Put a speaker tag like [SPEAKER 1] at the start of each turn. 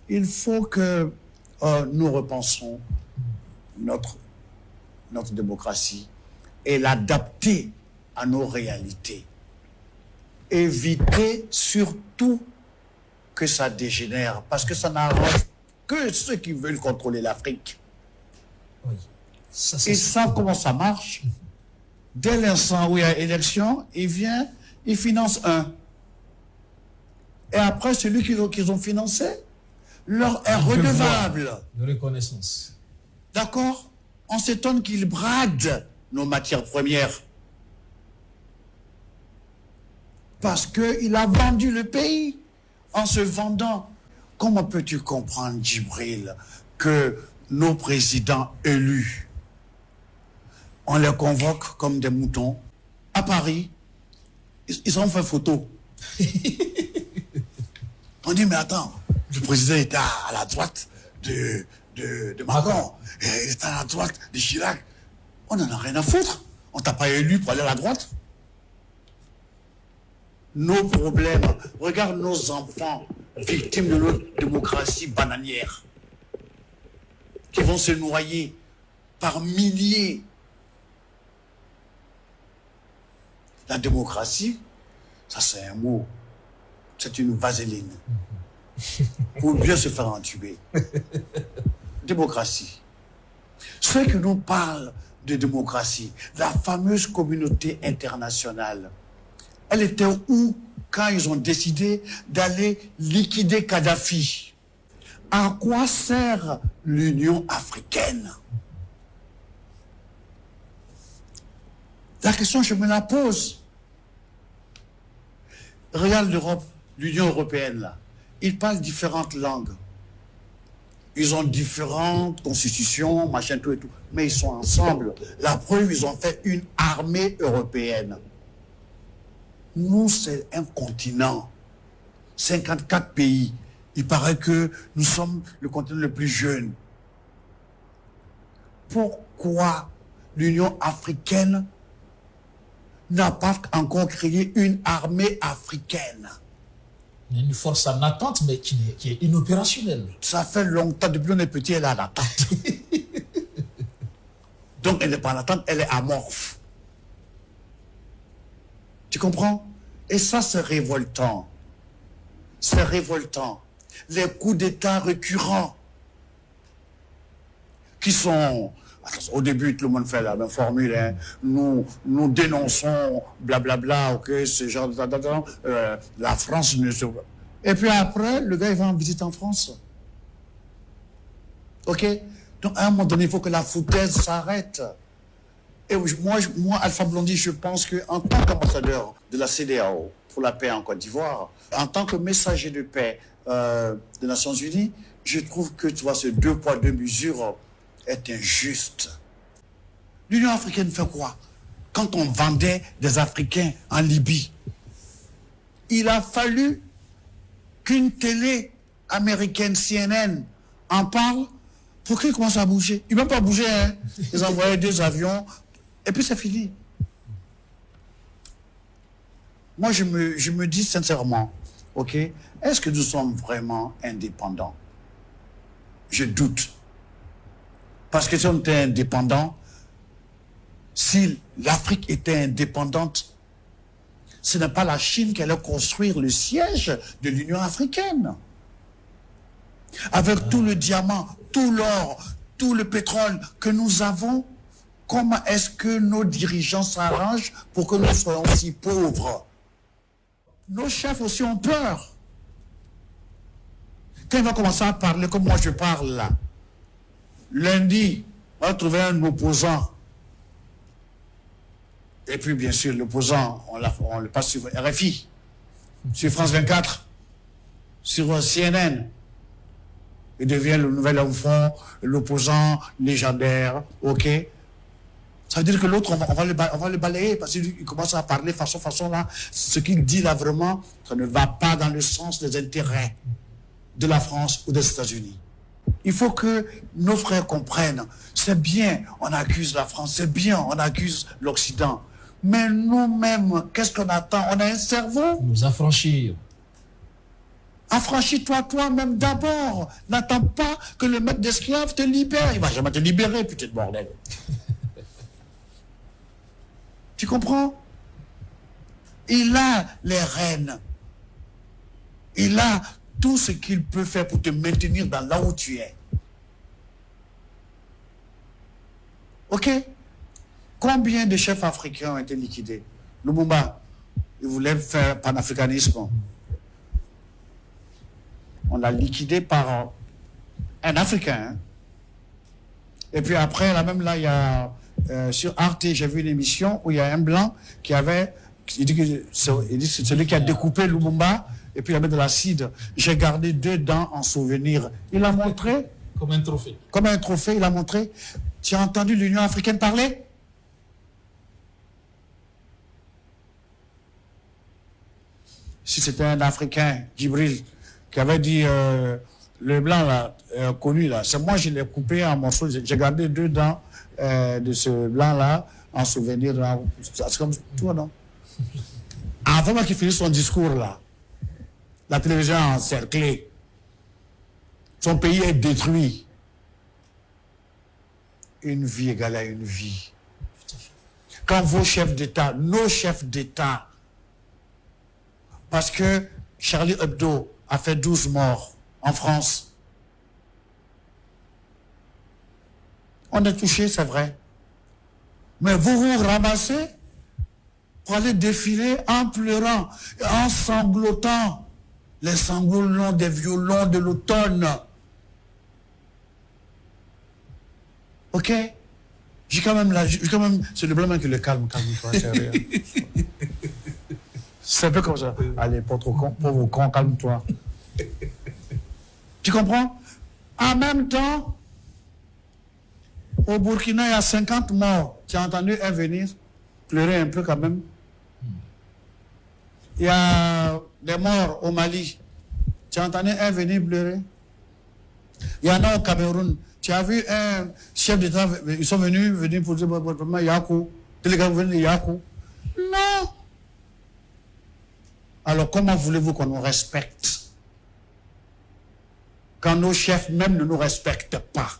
[SPEAKER 1] il faut que nous repensons notre démocratie et l'adapter à nos réalités. Éviter surtout que ça dégénère, parce que ça n'arrange que ceux qui veulent contrôler l'Afrique.
[SPEAKER 2] Oui.
[SPEAKER 1] Ils savent comment ça marche. Dès l'instant où il y a élection, il vient, il finance un. Et après, celui qu'ils ont financé leur est redevable.
[SPEAKER 2] De reconnaissance.
[SPEAKER 1] D'accord? On s'étonne qu'ils bradent nos matières premières. Parce qu'il a vendu le pays en se vendant. Comment peux-tu comprendre, Djibril, que nos présidents élus, on les convoque comme des moutons à Paris, ils ont fait photo. On dit, mais attends, le président était à la droite de Macron, il était à la droite de Chirac. On n'en a rien à foutre. On t'a pas élu pour aller à la droite. Nos problèmes, regarde nos enfants victimes de notre démocratie bananière qui vont se noyer par milliers. La démocratie, ça c'est un mot, c'est une vaseline pour bien se faire entuber. Démocratie. Ceux qui nous parlent de démocratie, la fameuse communauté internationale, elle était où quand ils ont décidé d'aller liquider Kadhafi? À quoi sert l'Union africaine? La question, je me la pose. Regarde l'Europe, l'Union européenne, là. Ils parlent différentes langues. Ils ont différentes constitutions, machin, tout et tout. Mais ils sont ensemble. La preuve, ils ont fait une armée européenne. Nous, c'est un continent. 54 pays. Il paraît que nous sommes le continent le plus jeune. Pourquoi l'Union africaine n'a pas encore créé une armée africaine?
[SPEAKER 2] Il y a une force en attente, mais qui est inopérationnelle.
[SPEAKER 1] Ça fait longtemps, depuis qu'on est petit, elle est en attente. Donc elle n'est pas en attente, elle est amorphe. Tu comprends? Et ça, c'est révoltant. C'est révoltant. Les coups d'État récurrents qui sont... Au début, tout le monde fait la même formule. Hein. Nous dénonçons, blablabla, ok, ce genre de... la France ne se... Et puis après, le gars, il va en visite en France. Ok? Donc, à un moment donné, il faut que la foutaise s'arrête. Et moi, Alpha Blondy, je pense qu'en tant qu'ambassadeur de la CEDEAO pour la paix en Côte d'Ivoire, en tant que messager de paix des Nations Unies, je trouve que, tu vois, ce 2 poids 2 mesures est injuste. L'Union africaine fait quoi? Quand on vendait des Africains en Libye, il a fallu qu'une télé américaine, CNN, en parle pour qu'ils commencent à bouger. Ils ne veulent pas bouger, hein. Ils envoyaient 2 avions, et puis c'est fini. Moi, je me dis sincèrement, ok, est-ce que nous sommes vraiment indépendants? Je doute. Parce que si on était indépendant, si l'Afrique était indépendante, ce n'est pas la Chine qui allait construire le siège de l'Union africaine. Avec tout le diamant, tout l'or, tout le pétrole que nous avons, comment est-ce que nos dirigeants s'arrangent pour que nous soyons si pauvres? Nos chefs aussi ont peur. Quand il va commencer à parler comme moi je parle là, lundi, on va trouver un opposant. Et puis, bien sûr, l'opposant, on le passe sur RFI, sur France 24, sur CNN. Il devient le nouvel enfant, l'opposant légendaire, ok? Ça veut dire que l'autre, on va le balayer parce qu'il commence à parler façon là. Ce qu'il dit là, vraiment, ça ne va pas dans le sens des intérêts de la France ou des États-Unis. Il faut que nos frères comprennent. C'est bien, on accuse la France, c'est bien, on accuse l'Occident. Mais nous-mêmes, qu'est-ce qu'on attend? On a un cerveau.
[SPEAKER 2] Nous affranchir.
[SPEAKER 1] Affranchis-toi toi-même d'abord. N'attends pas que le maître d'esclaves te libère. Il ne va jamais te libérer, putain de bordel. Tu comprends? Il a les rênes. Il a tout ce qu'il peut faire pour te maintenir dans là où tu es. Ok? Combien de chefs africains ont été liquidés? Lumumba, il voulait faire panafricanisme. On l'a liquidé par un Africain. Hein? Et puis après, là même là, il y a sur Arte, j'ai vu une émission où il y a un blanc qui avait, il dit que c'est celui qui a découpé Lumumba et puis il a mis de l'acide. J'ai gardé 2 dents en souvenir. Il a montré.
[SPEAKER 2] Comme un trophée.
[SPEAKER 1] Comme un trophée, il a montré. Tu as entendu l'Union africaine parler? Si c'était un Africain, Djibril, qui avait dit le blanc là, connu là, c'est moi je l'ai coupé en morceaux, j'ai gardé 2 dents de ce blanc là en souvenir. C'est comme toi, non? Avant qu'il finisse son discours là, la télévision a encerclé. Son pays est détruit. Une vie égale à une vie. Quand vos chefs d'État, nos chefs d'État, parce que Charlie Hebdo a fait 12 morts en France. On est touché, c'est vrai. Mais vous vous ramassez pour aller défiler en pleurant, en sanglotant. Les sanglots longs des violons de l'automne. Ok? J'ai quand même c'est le blanc qui le calme-toi, sérieux. C'est un peu comme ça. Allez, pauvre con, calme-toi. Tu comprends? En même temps, au Burkina, il y a 50 morts. Tu as entendu un venir pleurer un peu quand même? Il y a des morts au Mali. Tu as entendu un venir pleurer? Il y en a au Cameroun. Tu as vu un chef d'État, ils sont venus pour dire, Yakou. Les gars, vous venez de Yakou. Non! Alors comment voulez-vous qu'on nous respecte quand nos chefs même ne nous respectent pas?